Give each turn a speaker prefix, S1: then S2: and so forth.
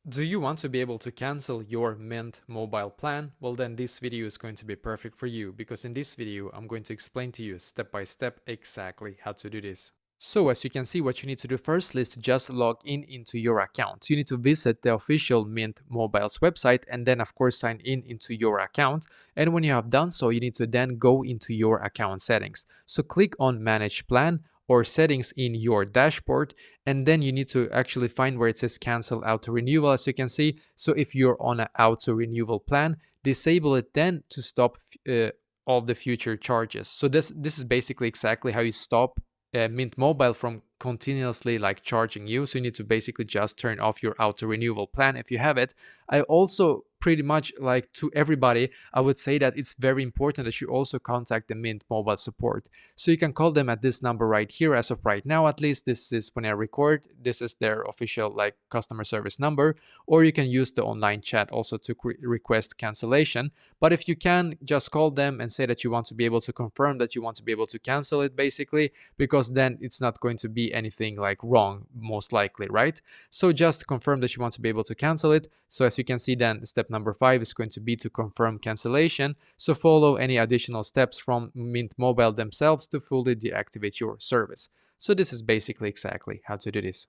S1: Do you want to be able to cancel your Mint mobile plan? Well, then this video is going to be perfect for you, because in this video I'm going to explain to you step by step exactly how to do this. So as you can see, what you need to do first is to just log in into your account. You need to visit the official Mint Mobile's website and then of course sign in into your account. And when you have done so, you need to then go into your account settings. So click on Manage Plan or settings in your dashboard, and then you need to actually find where it says cancel auto renewal, as you can see. So if you're on an auto renewal plan, disable it then to stop all the future charges. So this is basically exactly how you stop Mint Mobile from continuously like charging you. So you need to basically just turn off your auto renewal plan if you have it. I also pretty much like to everybody, I would say that it's very important that you also contact the Mint Mobile support. So you can call them at this number right here. As of right now, at least this is when I record, this is their official like customer service number, or you can use the online chat also to request cancellation. But if you can, just call them and say that you want to be able to confirm that you want to be able to cancel it, basically, because then it's not going to be anything like wrong, most likely, right? So just confirm that you want to be able to cancel it. So as you can see, then step number 5 is going to be to confirm cancellation. So follow any additional steps from Mint Mobile themselves to fully deactivate your service. So this is basically exactly how to do this.